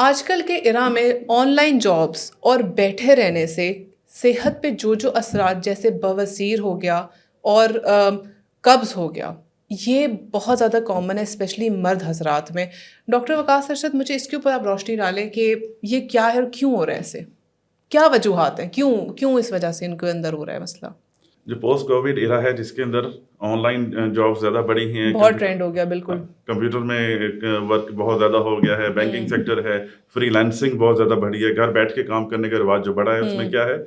آج کل کے ایرا میں آن لائن جابس اور بیٹھے رہنے سے صحت پہ جو اثرات جیسے بواسیر ہو گیا اور قبض ہو گیا، یہ بہت زیادہ کامن ہے اسپیشلی مرد حضرات میں. ڈاکٹر وقاص ارشد، مجھے اس کے اوپر آپ روشنی ڈالیں کہ یہ کیا ہے اور کیوں ہو رہا ہے، ایسے کیا وجوہات ہیں، کیوں اس وجہ سے ان کے اندر ہو رہا ہے مسئلہ؟ جو پوسٹ کووڈ ایرا ہے جس کے اندر آن لائن جاب زیادہ بڑی ہیں، بہت ٹرینڈ ہو گیا. بالکل، کمپیوٹر میں ورک بہت زیادہ ہو گیا ہے، بینکنگ سیکٹر ہے، فری لانسنگ بہت زیادہ بڑھی ہے، گھر بیٹھ کے کام کرنے کا رواج جو بڑا ہے اس میں کیا ہے،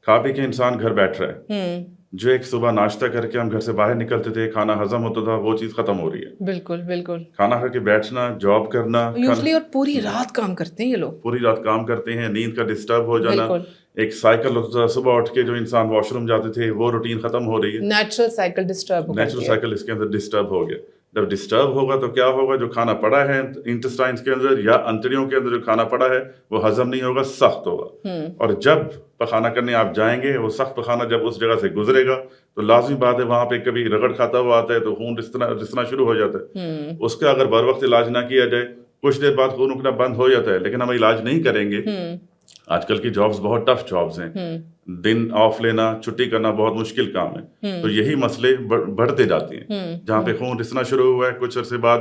کھا پی کے انسان گھر بیٹھ رہا ہے. جو ایک صبح ناشتہ کر کے ہم گھر سے باہر نکلتے تھے، کھانا ہضم ہوتا تھا، وہ چیز ختم ہو رہی ہے. بالکل بالکل. کھانا کھا کے بیٹھنا، جاب کرنا، یوزلی اور پوری رات کام کرتے ہیں یہ لوگ، پوری رات کام کرتے ہیں، نیند کا ڈسٹرب ہو جانا، بالکل ایک سائیکل ہوتا تھا صبح اٹھ کے جو انسان واش روم جاتے تھے وہ روٹین ختم ہو رہی ہے. نیچرل سائیکل ڈسٹرب ہو نیچرل گئی ہے. سائیکل اس کے اندر ڈسٹرب ہو گیا. جب ڈسٹرب ہوگا تو کیا ہوگا، جو کھانا پڑا ہے انٹسٹائنس کے اندر یا انتڑیوں کے اندر جو کھانا پڑا ہے وہ ہضم نہیں ہوگا، سخت ہوگا. اور جب پخانہ کرنے آپ جائیں گے، وہ سخت پخانہ جب اس جگہ سے گزرے گا تو لازمی بات ہے وہاں پہ کبھی رگڑ کھاتا ہوا آتا ہے تو خون رسنا شروع ہو جاتا ہے. اس کا اگر بر وقت علاج نہ کیا جائے، کچھ دیر بعد خون رکنا بند ہو جاتا ہے. لیکن ہم علاج نہیں کریں گے. آج کل کی جابس بہت ٹف جابس ہیں، دن آف لینا، چھٹی کرنا بہت مشکل کام ہے. تو یہی مسئلے بڑھتے جاتے ہیں. جہاں پہ خون رسنا شروع ہوا ہے، کچھ عرصے بعد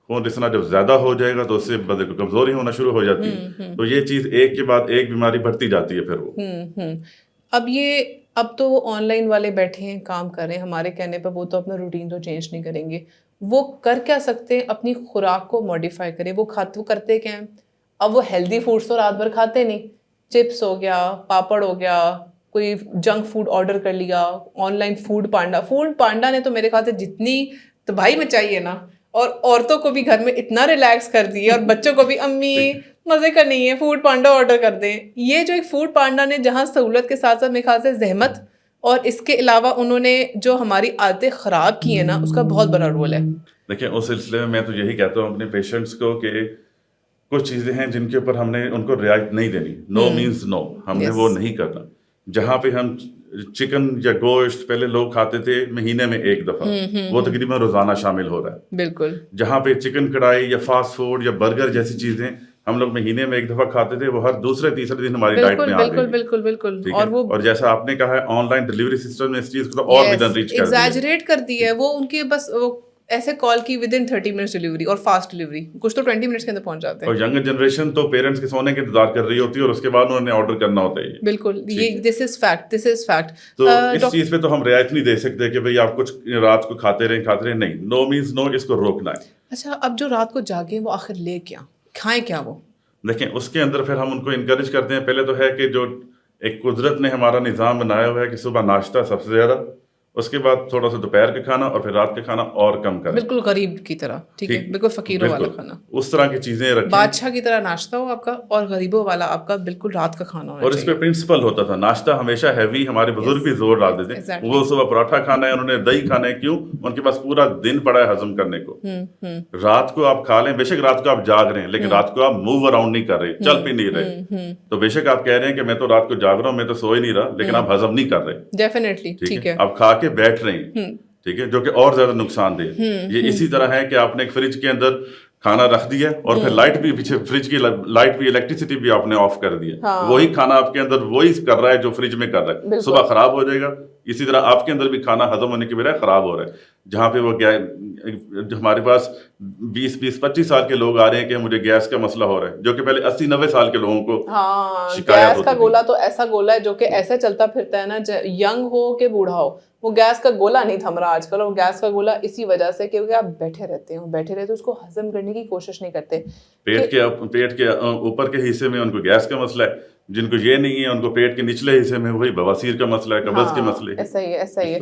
خون رسنا جب زیادہ ہو جائے گا تو اس سے بدن کو کمزوری ہونا شروع ہو جاتی ہے. تو یہ چیز ایک کے بعد ایک بیماری بڑھتی جاتی ہے. پھر وہ اب تو وہ آن لائن والے بیٹھے ہیں، کام کر رہے ہیں، ہمارے کہنے پہ وہ تو اپنا روٹین تو چینج نہیں کریں گے. وہ کر کیا سکتے ہیں؟ اپنی خوراک کو ماڈیفائی کریں. وہ کرتے کیا ہیں؟ اب وہ ہیلدی فوڈس تو رات بھر کھاتے نہیں، چپس ہو گیا، پاپڑ ہو گیا، کوئی جنک فوڈ آرڈر کر لیا، آن لائن فوڈ پانڈا نے تو میرے خیال سے جتنی تباہی مچائی ہے نا، اور عورتوں کو بھی گھر میں اتنا ریلیکس کر دی اور بچوں کو بھی امی مزے کا نہیں ہے فوڈ پانڈا آرڈر کر دیں. یہ جو ایک فوڈ پانڈا نے جہاں سہولت کے ساتھ ساتھ میرے خیال سے زحمت اور اس کے علاوہ انہوں نے جو ہماری عادتیں خراب کی ہیں نا، اس کا بہت بڑا رول ہے. دیکھیں اس سلسلے میں تو یہی کہتا ہوں اپنے پیشنٹس کو کہ کچھ چیزیں ہیں جن کے اوپر ہم نے ان کو رعایت نہیں دینی. نو مینز نو، ہم نے وہ نہیں کرنا. جہاں پہ ہم چکن یا گوشت پہلے لوگ کھاتے تھے مہینے میں ایک دفعہ، وہ تقریباً روزانہ شامل ہو رہا ہے. بالکل. جہاں پہ چکن کڑھائی یا فاسٹ فوڈ یا برگر جیسی چیزیں ہم لوگ مہینے میں ایک دفعہ کھاتے تھے، وہ ہر دوسرے تیسرے دن ہماری ڈائٹ میں آ گئی. بالکل بالکل. اور جیسا آپ نے کہا ہے آن لائن ڈلیوری سسٹم نے اس چیز کو تو اور بھی ڈن ریچ کر دیا، ایگزیجریٹ کر دی ہے. وہ ان کے بس ایسے کال کی ود ان 30 منٹس ڈلیوری، اور فاسٹ ڈلیوری کچھ تو 20 منٹس کے اندر پہنچ جاتے ہیں. اور ینگر جنریشن تو پیرنٹس کے سونے کے انتظار کر رہی ہوتی ہے اور اس کے بعد انہوں نے آرڈر کرنا ہوتا ہے. بالکل، یہ دس از فیکٹ. تو اس چیز پہ تو ہم رعایت نہیں دے سکتے کہ بھئی آپ کچھ رات کو کھاتے رہیں. نہیں، نو مینز نو، اس کو روکنا ہے. اچھا، اب جو رات کو جاگیں وہ آخر لے کیا کھائیں کیا؟ وہ دیکھیں اس کے اندر پھر ہم ان کو انکریج کرتے ہیں. پہلے تو ہے کہ جو ایک قدرت نے ہمارا نظام بنایا ہوا ہے کہ صبح ناشتہ سب سے زیادہ، اس کے بعد تھوڑا سا دوپہر کا کھانا اور پھر رات کا کھانا اور کم کریں. بالکل غریب کی طرح، ٹھیک ہے، بالکل فقیروں والا کھانا، اس طرح کی چیزیں رکھیں. بادشاہ کی طرح ناشتہ ہو آپ کا، اور غریبوں والا آپ کا بالکل رات کا کھانا ہونا اور اس پہ پرنسپل ہوتا تھا ناشتہ ہمیشہ ہیوی. ہمارے بزرگ بھی زور ڈالتے تھے. وہ صبح پراٹھا کھانا ہے، انہوں نے دہی کھانا ہے. کیوں؟ ان کے پاس پورا دن پڑا ہے ہضم کرنے کو. رات کو آپ کھا لیں، بے شک رات کو آپ جاگ رہے ہیں لیکن رات کو آپ موو اراؤنڈ نہیں کر رہے، چل بھی نہیں رہے. تو بے شک آپ کہہ رہے ہیں کہ میں تو رات کو جاگ رہا ہوں، میں تو سو ہی نہیں رہا، لیکن آپ ہضم نہیں کر رہے. ڈیفینیٹلی ٹھیک ہے. آپ کھا کے بیٹھ رہے ہیں، ٹھیک ہے، جو کہ اور زیادہ نقصان دہ. یہ اسی طرح ہے کہ آپ نے ایک فریج کے اندر کھانا رکھ دیا اور پھر لائٹ بھی پیچھے، فریج کی لائٹ بھی، الیکٹریسٹی بھی آپ نے آف کر دیا. وہی کھانا آپ کے اندر وہی کر رہا ہے جو فریج میں کر رہا ہے. صبح خراب ہو جائے گا. اسی طرح آپ کے اندر بھی کھانا ہضم ہونے کے بجائے خراب ہو رہا ہے. جہاں پہ وہ ہمارے پاس 20-25 سال کے لوگ آ رہے ہیں کہ مجھے گیس کا مسئلہ ہو رہا ہے، جو کہ پہلے 80-90 سال کے لوگوں کو شکایت ہوتی گیس کا گولا تو ایسا گولا ہے جو کہ ایسے چلتا پھرتا ہے نا، ینگ ہو کہ بوڑھا ہو، وہ گیس کا گولا نہیں تھم رہا آج کل. اور گیس کا گولا اسی وجہ سے کیونکہ آپ بیٹھے رہتے اس کو ہضم کرنے کی کوشش نہیں کرتے. پیٹ کے اوپر کے حصے میں ان کو گیس کا مسئلہ ہے، جن کو یہ نہیں ہے ان کو پیٹ کے نچلے حصے میں وہی بواسیر کا مسئلہ ہے، قبض کے مسئلے. ایسا ہی ہے.